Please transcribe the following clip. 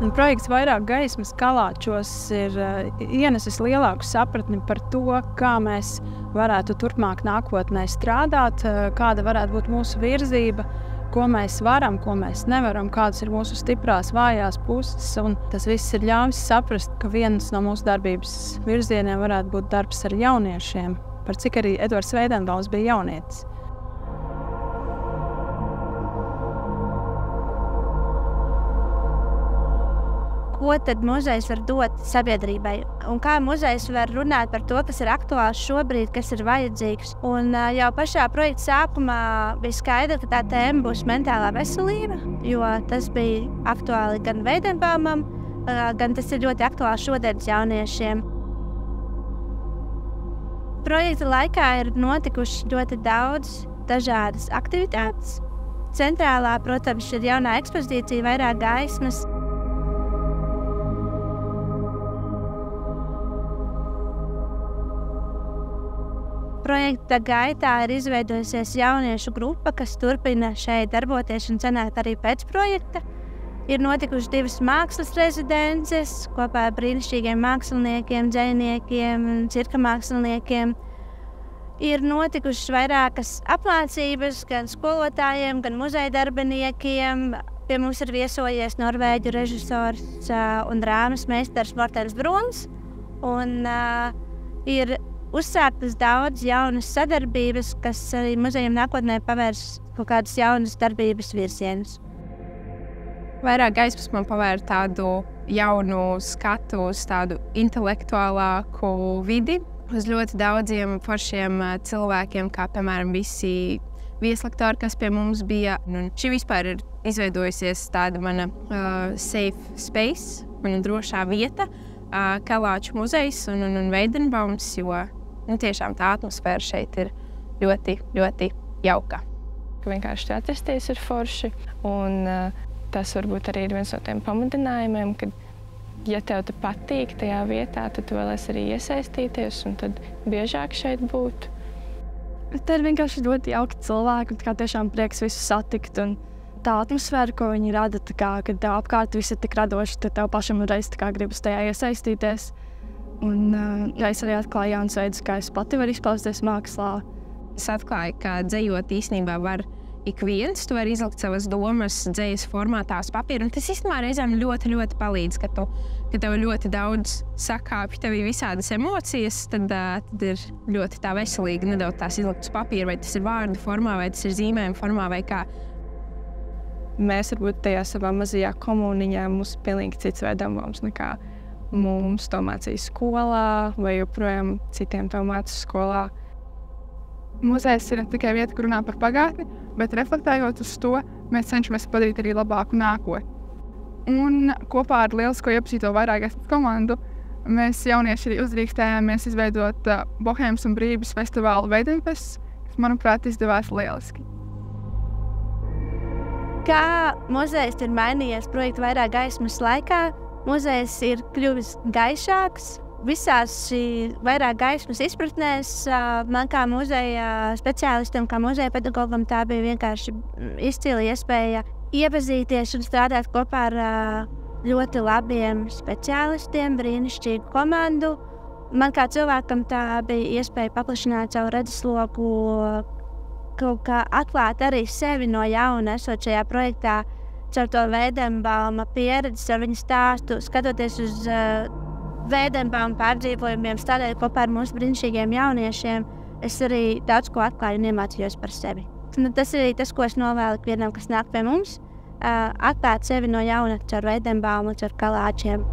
Projekts Vairāk gaismas Kalāčos ir ienesis lielāku sapratni par to, kā mēs varētu turpmāk nākotnē strādāt, kāda varētu būt mūsu virzība, ko mēs varam, ko mēs nevaram, kādas ir mūsu stiprās, vājās puses. Un tas viss ir ļāvis saprast, ka viens no mūsu darbības virzieniem varētu būt darbs ar jauniešiem, par cik arī Edvards Veidenbaums bija jaunietis. Ko tad muzejs var dot sabiedrībai? Un kā muzejs var runāt par to, kas ir aktuāls šobrīd, kas ir vajadzīgs? Un jau pašā projekta sākumā bija skaidrs, ka tā tēma būs mentālā veselība, jo tas bija aktuāli gan Veidenbaumam, gan tas ir ļoti aktuāli šodienas jauniešiem. Projekta laikā ir notikuši ļoti daudz dažādas aktivitātes. Centrālā, protams, ir jaunā ekspozīcija Vairāk gaismas. Projekta gaitā ir izveidojusies jauniešu grupa, kas turpina šeit darboties un cenāt arī pēc projekta. Ir notikuši 2 mākslas rezidences kopā ar brīnišķīgiem māksliniekiem, dzejniekiem, cirka māksliniekiem. Ir notikušas vairākas apmācības gan skolotājiem, gan muzeja darbiniekiem. Pie mums ir viesojies norvēģu režisors un drāmas meistars Mortens Bruns. Un ir uzsāktas daudz jaunas sadarbības, kas arī muzejam nākotnē pavērs kaut kādas jaunas darbības virzienus. Vairāk gaismas man pavēra tādu jaunu skatu uz tādu intelektuālāku vidi, uz ļoti daudziem foršiem cilvēkiem, kā piemēram visi vieslektori, kas pie mums bija. Un šī vispār ir izveidojusies tāda mana safe space, mana drošā vieta, Kalāču muzejs un Veidenbaums, jo tiešām tā atmosfēra šeit ir ļoti, ļoti jauka. Vienkārši atrasties ir forši, un tas varbūt arī ir viens no tiem pamudinājumiem, ka, ja tev te patīk tajā vietā, tad tu vēlies arī iesaistīties un tad biežāk šeit būt. Te ir vienkārši ļoti jauki cilvēki, un tiešām prieks visus satikt. Un tā atmosfēra, ko viņi rada, kad tev apkārt viss ir tik radoši, tad tev pašam reiz gribas tajā iesaistīties. Un es arī atklāju jaunas veidus, kā es pati varu izpausties mākslā. Es atklāju, ka dzejot īstenībā var ik viens. Tu vari izlikt savas domas dzejas formātā uz papīra. Un tas īstenībā reizēm ļoti, ļoti palīdz, ka tev ļoti daudz sakāpj, tev ir visādas emocijas, tad ir ļoti tā veselīgi nedaudz tās izlikt uz papīra, vai tas ir vārdu formā, vai tas ir zīmējuma formā, vai kā. Mēs varbūt tajā savā mazajā komuniņā mums pilnīgi cits Veidenbaums nekā mums to mācīja skolā, vai joprojām citiem to mācīja skolā. Muzejs ir ne tikai vieta, kur runā par pagātni, bet reflektējot uz to, mēs cenšamies padarīt arī labāku nākotni. Un kopā ar lielisko iepazīto Vairāk gaismas komandu mēs jaunieši arī uzdrīkstējāmies izveidot Bohēmas un brīvības festivālu Veidenfests, kas, manuprāt, izdevās lieliski. Kā muzejs ir mainījies projekta Vairāk gaismas laikā, muzejs ir kļuvis gaišāks. Visās šī Vairāk gaismas izpratnēs man kā muzeja speciālistam, kā muzeja pedagogam, tā bija vienkārši izcila iespēja iepazīties un strādāt kopā ar ļoti labiem speciālistiem, brīnišķīgu komandu. Man kā cilvēkam tā bija iespēja paplašināt savu redzesloku, kaut kā atklāt arī sevi no jauna, esot šajā projektā, caur to Veidenbauma pieredzi, caur viņa stāstu, skatoties uz Veidenbauma pārdzīvojumiem, strādājot kopā ar mūsu brīnišķīgiem jauniešiem, es arī daudz ko atklāju un iemācījos par sevi. Tas ir arī tas, ko es novēlu ikvienam, kas nāk pie mums, atklāt sevi no jauna caur Veidenbaumu, caur Kalāčiem.